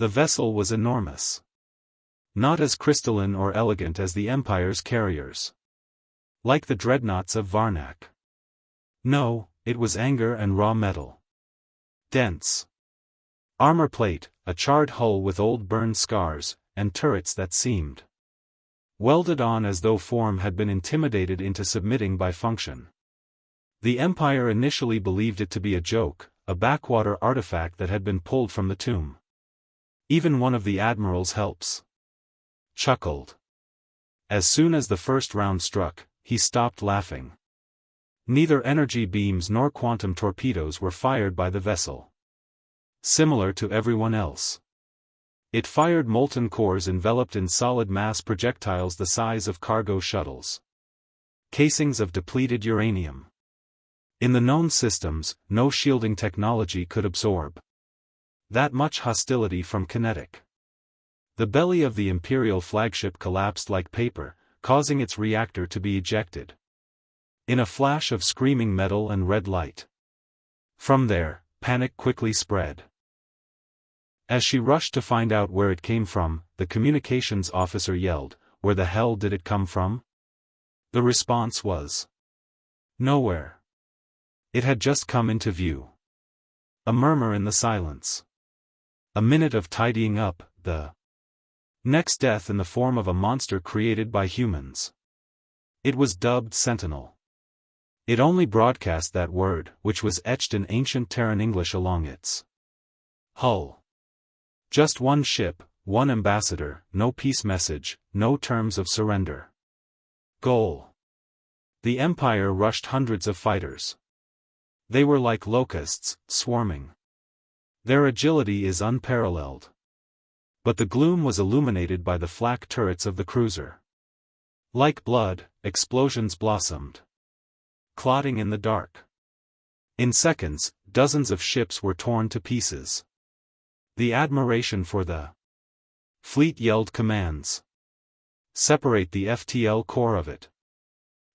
The vessel was enormous. Not as crystalline or elegant as the Empire's carriers. Like the dreadnoughts of Varnak. No, it was anger and raw metal. Dense. Armor plate, a charred hull with old burned scars, and turrets that seemed welded on as though form had been intimidated into submitting by function. The Empire initially believed it to be a joke, a backwater artifact that had been pulled from the tomb. Even one of the admiral's helps chuckled. As soon as the first round struck, he stopped laughing. Neither energy beams nor quantum torpedoes were fired by the vessel. Similar to everyone else. It fired molten cores enveloped in solid mass projectiles the size of cargo shuttles. Casings of depleted uranium. In the known systems, no shielding technology could absorb that much hostility from kinetic. The belly of the Imperial flagship collapsed like paper, causing its reactor to be ejected. In a flash of screaming metal and red light. From there, panic quickly spread. As she rushed to find out where it came from, the communications officer yelled, "Where the hell did it come from?" The response was, "Nowhere." It had just come into view. A murmur in the silence. A minute of tidying up, the next death in the form of a monster created by humans. It was dubbed Sentinel. It only broadcast that word, which was etched in ancient Terran English along its hull. Just one ship, one ambassador, no peace message, no terms of surrender. Goal. The Empire rushed hundreds of fighters. They were like locusts, swarming. Their agility is unparalleled. But the gloom was illuminated by the flak turrets of the cruiser. Like blood, explosions blossomed. Clotting in the dark. In seconds, dozens of ships were torn to pieces. The admiration for the fleet yelled commands. Separate the FTL core of it.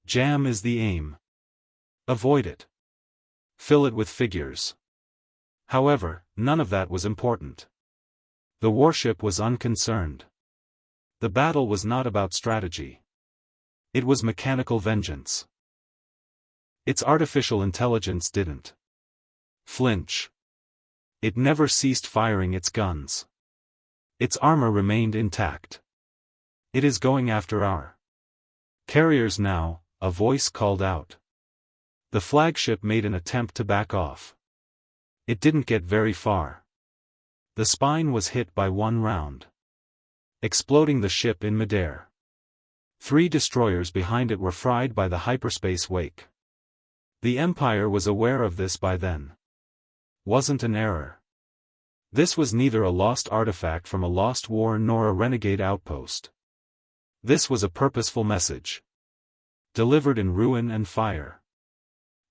Jam is the aim. Avoid it. Fill it with figures. However, none of that was important. The warship was unconcerned. The battle was not about strategy. It was mechanical vengeance. Its artificial intelligence didn't flinch. It never ceased firing its guns. Its armor remained intact. It is going after our carriers now, a voice called out. The flagship made an attempt to back off. It didn't get very far. The spine was hit by one round, exploding the ship in midair. 3 destroyers behind it were fried by the hyperspace wake. The Empire was aware of this by then. Wasn't an error. This was neither a lost artifact from a lost war nor a renegade outpost. This was a purposeful message. Delivered in ruin and fire.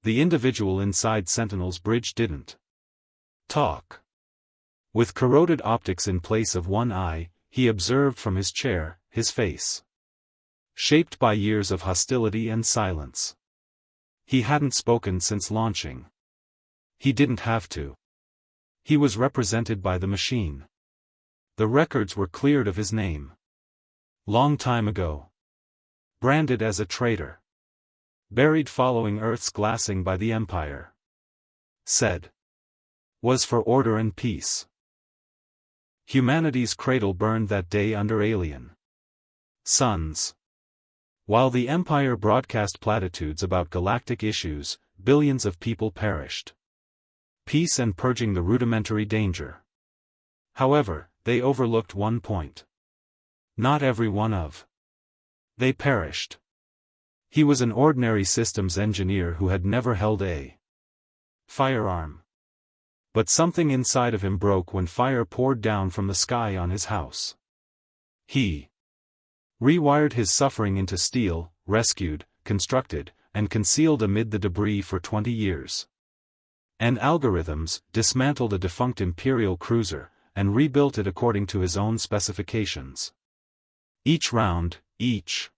The individual inside Sentinel's bridge didn't talk. With corroded optics in place of one eye, he observed from his chair, his face shaped by years of hostility and silence. He hadn't spoken since launching. He didn't have to. He was represented by the machine. The records were cleared of his name. Long time ago. Branded as a traitor. Buried following Earth's glassing by the Empire. Said. Was for order and peace. Humanity's cradle burned that day under alien suns. While the Empire broadcast platitudes about galactic issues, billions of people perished. Peace and purging the rudimentary danger. However, they overlooked one point. Not every one of they perished. He was an ordinary systems engineer who had never held a firearm. But something inside of him broke when fire poured down from the sky on his house. He rewired his suffering into steel, rescued, constructed, and concealed amid the debris for 20 years. And algorithms, dismantled a defunct Imperial cruiser, and rebuilt it according to his own specifications. Each round, each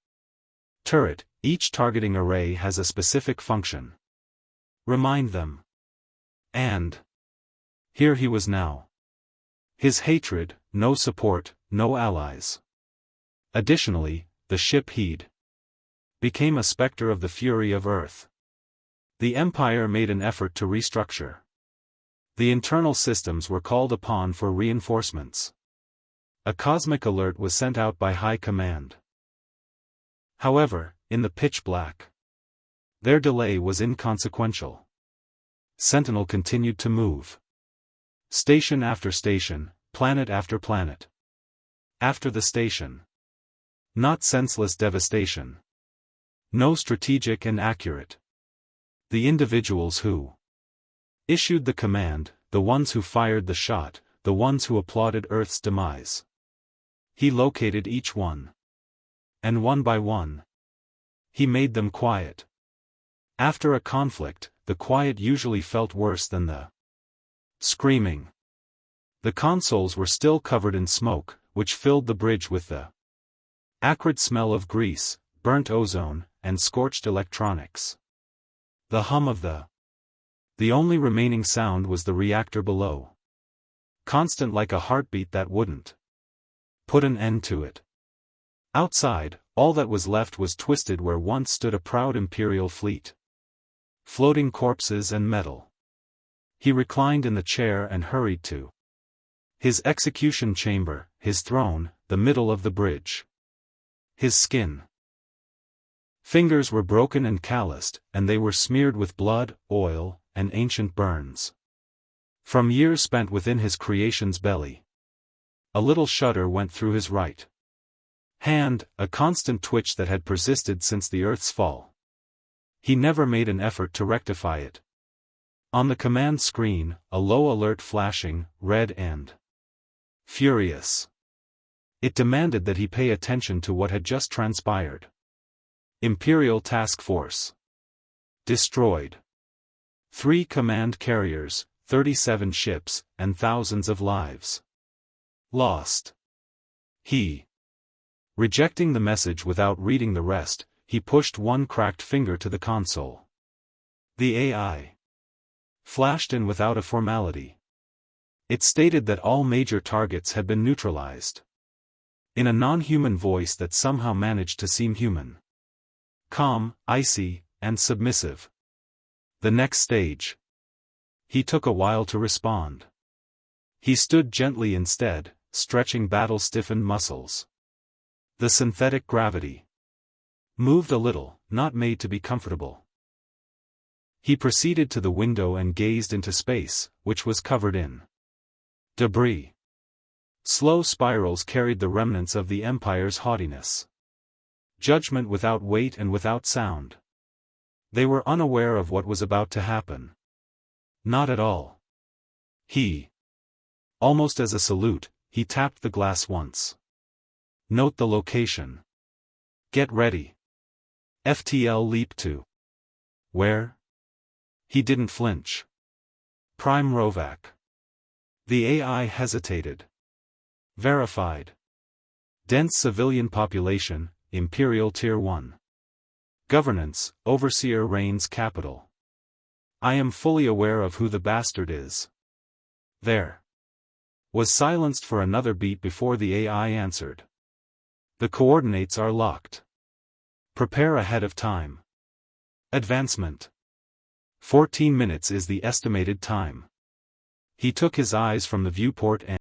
turret, each targeting array has a specific function. Remind them. And here he was now. His hatred, no support, no allies. Additionally, the ship Heed became a specter of the fury of Earth. The Empire made an effort to restructure. The internal systems were called upon for reinforcements. A cosmic alert was sent out by High Command. However, in the pitch black, their delay was inconsequential. Sentinel continued to move. Station after station, planet after planet. After the station. Not senseless devastation. No strategic and accurate. The individuals who issued the command, the ones who fired the shot, the ones who applauded Earth's demise. He located each one. And one by one, he made them quiet. After a conflict, the quiet usually felt worse than the screaming. The consoles were still covered in smoke, which filled the bridge with the acrid smell of grease, burnt ozone, and scorched electronics. The hum of the only remaining sound was the reactor below. Constant like a heartbeat that wouldn't put an end to it. Outside, all that was left was twisted where once stood a proud Imperial fleet. Floating corpses and metal. He reclined in the chair and hurried to his execution chamber, his throne, the middle of the bridge. His skin. Fingers were broken and calloused, and they were smeared with blood, oil, and ancient burns. From years spent within his creation's belly. A little shudder went through his right hand, a constant twitch that had persisted since the Earth's fall. He never made an effort to rectify it. On the command screen, a low alert flashing, red and furious. It demanded that he pay attention to what had just transpired. Imperial Task Force. Destroyed. 3 command carriers, 37 ships, and thousands of lives. Lost. He. Rejecting the message without reading the rest, he pushed one cracked finger to the console. The AI flashed in without a formality. It stated that all major targets had been neutralized. In a non-human voice that somehow managed to seem human. Calm, icy, and submissive. The next stage. He took a while to respond. He stood gently instead, stretching battle-stiffened muscles. The synthetic gravity moved a little, not made to be comfortable. He proceeded to the window and gazed into space, which was covered in debris. Slow spirals carried the remnants of the Empire's haughtiness. Judgment without weight and without sound. They were unaware of what was about to happen. Not at all. He. Almost as a salute, he tapped the glass once. Note the location. Get ready. FTL leap to. Where? He didn't flinch. Prime Rovac. The AI hesitated. Verified. Dense civilian population, Imperial Tier 1. Governance, Overseer reigns capital. I am fully aware of who the bastard is. There. Was silenced for another beat before the AI answered. The coordinates are locked. Prepare ahead of time. Advancement. 14 minutes is the estimated time. He took his eyes from the viewport and